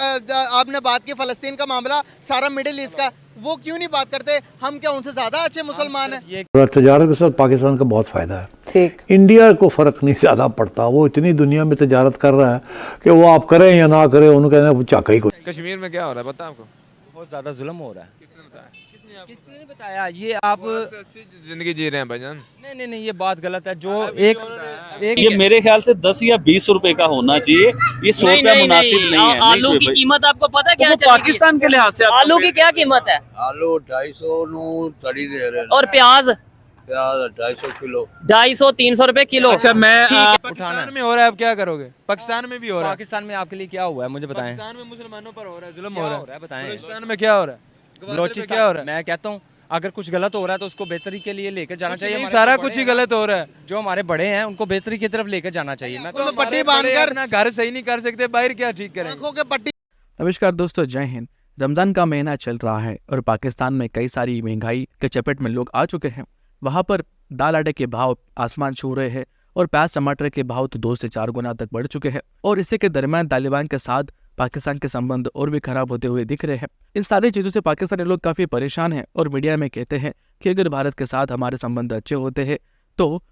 आपने बात की फ़लस्तीन का मामला, सारा मिडिल ईस्ट का, वो क्यों नहीं बात करते? हम क्या उनसे ज़्यादा अच्छे मुसलमान हैं? तजारत के साथ पाकिस्तान का बहुत फ़ायदा है। ठीक, इंडिया को फ़र्क नहीं ज़्यादा पड़ता, वो इतनी दुनिया में तजारत कर रहा है कि वो आप करें या ना करें, उन्होंने कहना चाका ही को। कश्मीर में क्या हो रहा है पता है आपको? बहुत ज़्यादा जुल्म हो रहा है। किसने बताया? किसने बताया? ये आप जिंदगी जी रहे हैं भाईजान। नहीं, ये बात गलत है। जो एक ये मेरे ख्याल से 10 या 20 रुपए का होना चाहिए, ये 100 रुपया मुनासिब नहीं है। आलू की कीमत आपको पता है क्या वो चल रही है? पाकिस्तान के लिहाज से आलू की क्या कीमत है? आलू 250 नू तड़ी दे रहे हैं, और प्याज प्याज 250 किलो। 250-300 रुपए किलो। अच्छा मैं पाकिस्तान में हो रहा है, अब क्या करोगे? पाकिस्तान में भी हो रहा है। पाकिस्तान में आपके लिए क्या हुआ है मुझे बताएं। पाकिस्तान में मुसलमानों पर हो रहा है, जुल्म क्या हो हो रहा है। बताएं। बलूचिस्तान में क्या हो रहा है? बलोचिस्तान क्या हो रहा है? मैं कहता हूँ अगर कुछ गलत हो रहा है तो उसको बेहतरी के लिए लेकर जाना चाहिए। नहीं, हमारे सारा जो कुछ ही बड़े हैं, गलत हो रहा है। जो हमारे बड़े हैं उनको बेहतरी की तरफ लेकर जाना चाहिए। मैं तो पट्टी बांधकर ना घर सही नहीं कर सकते, बाहर क्या ठीक करें? आंखों के पट्टी। नमस्कार दोस्तों, जय हिंद। रमज़ान का महीना चल रहा है और पाकिस्तान में कई सारी महंगाई के चपेट में लोग आ चुके हैं। वहाँ पर दाल आटे के भाव आसमान छू रहे हैं और प्याज टमाटर के भाव तो 2 से 4 गुना तक बढ़ चुके हैं। और इसी के दरमियान तालिबान के साथ पाकिस्तान के संबंध और भी खराब होते हुए दिख रहे हैं। इन सारी चीज़ों से पाकिस्तानी लोग काफ़ी परेशान हैं और मीडिया में कहते हैं कि अगर भारत के साथ हमारे संबंध अच्छे होते हैं तो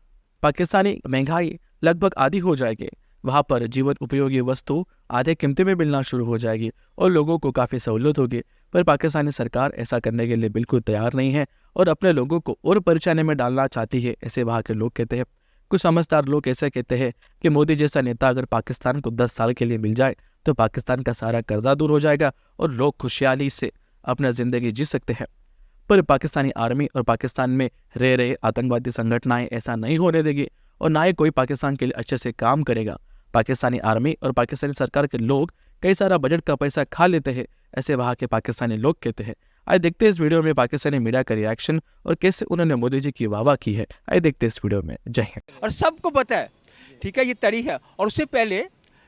पाकिस्तानी महंगाई लगभग आधी हो जाएगी। वहाँ पर जीवन उपयोगी वस्तु आधे कीमती में मिलना शुरू हो जाएगी और लोगों को काफ़ी सहूलियत होगी। पर पाकिस्तानी सरकार ऐसा करने के लिए बिल्कुल तैयार नहीं है और अपने लोगों को और परेशानी में डालना चाहती है, ऐसे वहाँ के लोग कहते हैं। कुछ समझदार लोग ऐसे कहते हैं कि मोदी जैसा नेता अगर पाकिस्तान को 10 साल के लिए मिल जाए तो पाकिस्तान का सारा कर्जा दूर हो जाएगा और लोग खुशहाली से अपना ज़िंदगी जी सकते हैं। पर पाकिस्तानी आर्मी और पाकिस्तान में रह रहे आतंकवादी संगठनाएं ऐसा नहीं होने देगी और ना ही कोई पाकिस्तान के लिए अच्छे से काम करेगा। पाकिस्तानी आर्मी और पाकिस्तानी सरकार के लोग कई सारा बजट का पैसा खा लेते हैं, ऐसे वहाँ के पाकिस्तानी लोग कहते हैं। आइए देखते हैं इस वीडियो में पाकिस्तानी मीडिया का रिएक्शन और कैसे उन्होंने मोदी जी की वाहवाह की है। आइए देखते हैं इस वीडियो में। जय हिंद। और सबको पता है, ठीक है, ये तरी है। और उससे पहले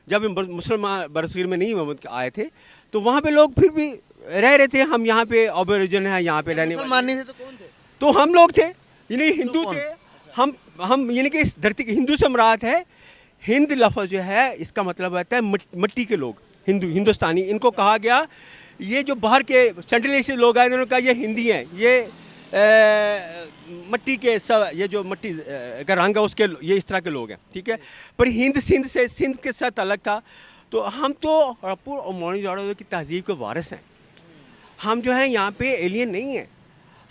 जब मुसलमान बरसगीर में नहीं मोहम्मद आए थे तो वहाँ पे लोग फिर भी रह रहे थे। हम यहाँ पे ऑबोरिजिन है, यहाँ पे रहने मुसलमान नहीं थे तो कौन थे? तो हम लोग थे, यानी हिंदू थे। हम यानी कि इस धरती के हिंदू से मुराद है। हिंद लफ्ज़ जो है इसका मतलब होता है मिट्टी के लोग, हिंदुस्तानी। इनको कहा गया, ये जो बाहर के सेंट्रल एशिया लोग आए इन्होंने कहा ये हिंदी हैं, ये मट्टी के सब, ये जो मट्टी का रंग है उसके, ये इस तरह के लोग हैं, ठीक है। पर सिंध के साथ अलग था। तो हम तो हड़प्पा और मोहनजोदड़ो की तहजीब के वारिस हैं। हम जो हैं यहाँ पे एलियन नहीं हैं।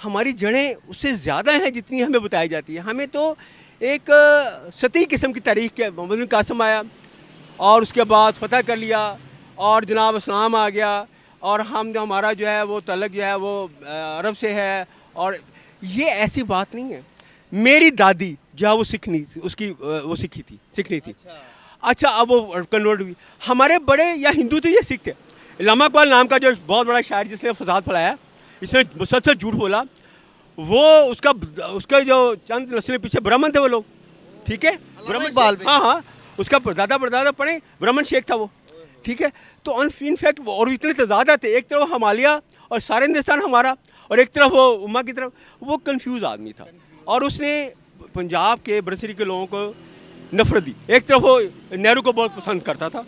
हमारी जड़ें उससे ज़्यादा हैं जितनी हमें बताई जाती है। हमें तो एक सतही किस्म की तारीख के मोहम्मद बिन कासिम आया और उसके बाद फतह कर लिया और जनाब इस्लाम आ गया और हम जो हमारा जो है वो तल्लुक़ जो है वो अरब से है। और ये ऐसी बात नहीं है। मेरी दादी जो है वो सिखनी थी। अच्छा, अब वो कन्वर्ट हुई। हमारे बड़े या हिंदू थे या सिख थे। इल्लामा इकबाल नाम का जो बहुत बड़ा शायर जिसने फसाद फैलाया, इसने मुसलसल झूठ बोला, वो उसका जो चंद नस्लें पीछे ब्राह्मण थे वो लोग, ठीक है। ब्राह्मण, हाँ, उसका दादा परदादा पढ़े ब्राह्मण शेख था वो, ठीक है। तो इनफैक्ट और इतने तजादा थे, एक तरफ हिमालय और सारे हिंदुस्तान हमारा और एक तरफ वो उम्मा की तरफ। वो कंफ्यूज आदमी था और उसने पंजाब के बरसरी के लोगों को नफरत दी। एक तरफ वो नेहरू को बहुत पसंद करता था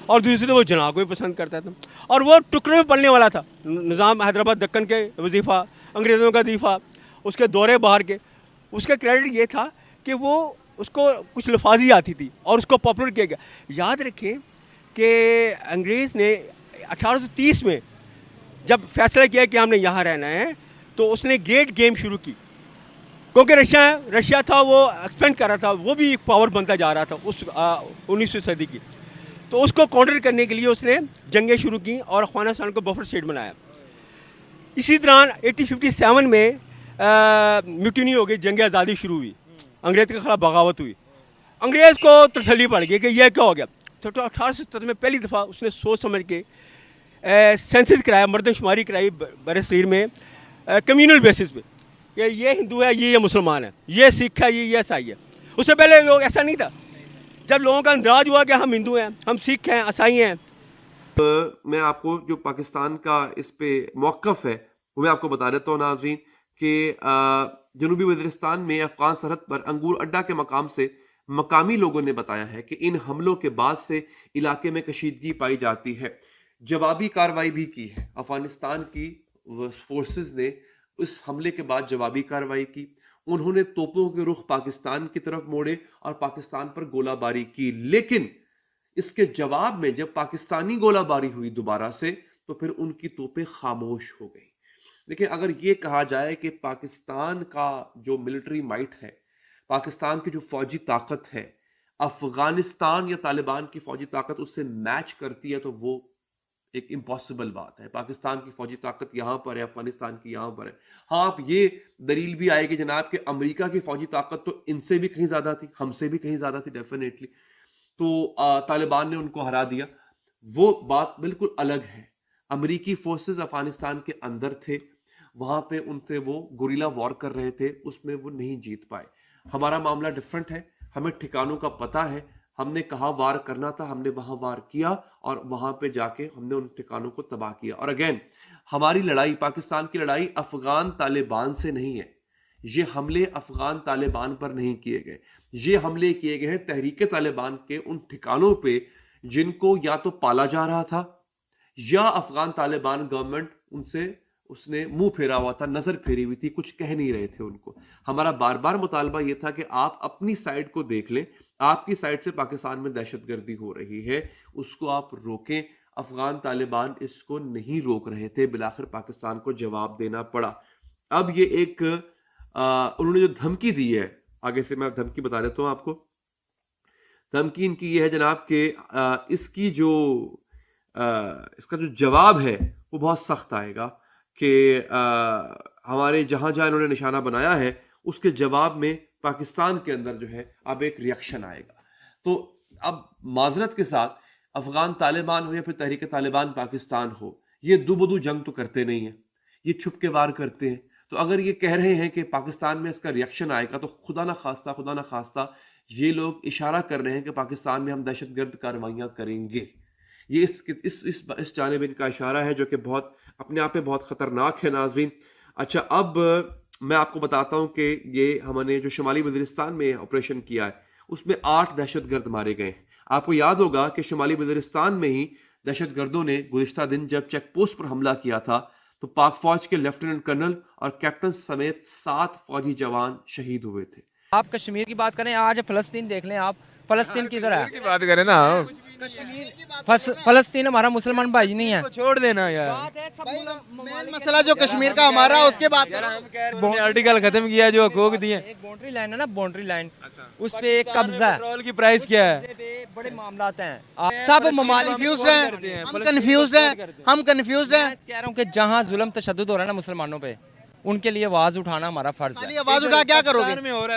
और दूसरी तरफ वो जना को भी पसंद करता था और वो टुकड़े में पलने वाला था। निज़ाम हैदराबाद दक्कन के वजीफ़ा, अंग्रेज़ों का दीफा, उसके दौरे बाहर के, उसका क्रेडिट ये था कि वो उसको कुछ लफाजी आती थी और उसको पॉपुलर किया गया। याद रखें कि अंग्रेज़ ने 1830 में जब फैसला किया कि हमने यहाँ रहना है तो उसने ग्रेट गेम शुरू की, क्योंकि रशिया था वो एक्सपेंड कर रहा था, वो भी एक पावर बनता जा रहा था उस 19वीं सदी की। तो उसको काउंटर करने के लिए उसने जंगें शुरू की और अफगानिस्तान को बफर स्टेट बनाया। इसी दौरान 1857 में म्यूटिनी हो गई, जंग आज़ादी शुरू हुई, अंग्रेज़ के खिलाफ बगावत हुई। अंग्रेज़ को तसल्ली पड़ गई कि यह क्या हो गया। तो 1870 में पहली दफ़ा उसने सोच समझ के सेंसस कराया, मर्दमशुमारी कराई बरसगीर में कम्यूनल बेसिस पे कि ये हिंदू है, ये मुसलमान है, ये सिख है, ये ईसाई है। उससे पहले लोग ऐसा नहीं था। जब लोगों का अंदाज हुआ कि हम हिंदू हैं, हम सिख हैं, ईसाई हैं। मैं आपको जो पाकिस्तान का इस पे मौक़िफ़ है वो मैं आपको बता देता हूँ नाज़रीन कि जनूबी वज़ीरिस्तान में अफ़गान सरहद पर अंगूर अड्डा के मकाम से मकामी लोगों ने बताया है कि इन हमलों के बाद से इलाके में कशीदगी पाई जाती है। जवाबी कार्रवाई भी की है। अफगानिस्तान की फोर्सेस ने उस हमले के बाद जवाबी कार्रवाई की। उन्होंने तोपों के रुख पाकिस्तान की तरफ मोड़े और पाकिस्तान पर गोलाबारी की, लेकिन इसके जवाब में जब पाकिस्तानी गोलाबारी हुई दोबारा से, तो फिर उनकी तोपें खामोश हो गई। देखिए, अगर ये कहा जाए कि पाकिस्तान का जो मिलिट्री माइट है, पाकिस्तान की जो फौजी ताकत है, अफगानिस्तान या तालिबान की फौजी ताकत उससे मैच करती है, तो वो एक इम्पॉसिबल बात है। पाकिस्तान की फौजी ताकत यहाँ पर है, अफगानिस्तान की यहाँ पर है। हाँ, आप ये दलील भी आएगी जनाब कि अमेरिका की फौजी ताकत तो इनसे भी कहीं ज़्यादा थी, हमसे भी कहीं ज़्यादा थी डेफिनेटली। तो तालिबान ने उनको हरा दिया, वो बात बिल्कुल अलग है। अमेरिकी फोर्सेस अफगानिस्तान के अंदर थे, वहाँ पे उनसे वो गुरिल्ला वॉर कर रहे थे, उसमें वो नहीं जीत पाए। हमारा मामला डिफरेंट है, हमें ठिकानों का पता है, हमने कहाँ वार करना था, हमने वहाँ वार किया और वहाँ पे जाके हमने उन ठिकानों को तबाह किया। और अगेन, हमारी लड़ाई, पाकिस्तान की लड़ाई अफगान तालिबान से नहीं है। ये हमले अफगान तालिबान पर नहीं किए गए, ये हमले किए गए हैं तहरीक तालिबान के उन ठिकानों पे जिनको या तो पाला जा रहा था या अफगान तालिबान गवर्नमेंट उसने मुंह फेरा हुआ था, नजर फेरी हुई थी, कुछ कह नहीं रहे थे उनको। हमारा बार बार मुतालबा यह था कि आप अपनी साइड को देख लें, आपकी साइड से पाकिस्तान में दहशतगर्दी हो रही है, उसको आप रोकें। अफगान तालिबान इसको नहीं रोक रहे थे, बिलाखिर पाकिस्तान को जवाब देना पड़ा। अब ये एक उन्होंने जो धमकी दी है, आगे से मैं धमकी बता देता हूँ आपको। धमकी इनकी ये है जनाब कि इसका जो जवाब है वो बहुत सख्त आएगा कि हमारे जहाँ जहाँ इन्होंने निशाना बनाया है उसके जवाब में पाकिस्तान के अंदर जो है अब एक रिएक्शन आएगा। तो अब माजरत के साथ अफगान तालिबान हो या फिर तहरीक तालिबान पाकिस्तान हो, ये दो बदू जंग तो करते नहीं है, ये छुप के वार करते हैं। तो अगर ये कह रहे हैं कि पाकिस्तान में इसका रिएक्शन आएगा, तो खुदा ना खास्ता ये लोग इशारा कर रहे हैं कि पाकिस्तान में हम दहशतगर्द कार्रवाइयाँ करेंगे। ये इस जानिब इनका इशारा है, जो कि बहुत अपने आप में बहुत ख़तरनाक है नाज़रीन। अच्छा, अब मैं आपको बताता हूँ कि ये हमने जो शुमाली वज़ीरिस्तान में ऑपरेशन किया है उसमें 8 दहशतगर्द मारे गए हैं। आपको याद होगा कि शुमाली वज़ीरिस्तान में ही दहशतगर्दों ने गुज़िश्ता दिन जब चेक पोस्ट पर हमला किया था, तो पाक फौज के लेफ्टिनेंट कर्नल और कैप्टन समेत 7 फौजी जवान शहीद हुए थे। आप कश्मीर की बात करें, आज फ़लस्तीन देख लें आप, फ़लस्तीन किधर है? की बात करें ना, फ़लस्तीन हमारा मुसलमान भाई नहीं है, छोड़ देना यार। मेन मसला जो कश्मीर का हमारा, उसके बाद आर्टिकल खत्म किया जो हकूक दिए। एक बाउंड्री लाइन है ना, बाउंड्री लाइन, उस पे एक कब्जा है। पेट्रोल की प्राइस क्या है? बड़े मामलात हैं, सब ममालिक कंफ्यूज हैं, हम कंफ्यूज हैं। कह रहा हूँ कि जहाँ जुल्म तशद्दुद हो रहा है ना मुसलमानों पे, उनके लिए आवाज उठाना हमारा फर्ज है। आवाज उठा क्या करोगे? में हो रहा है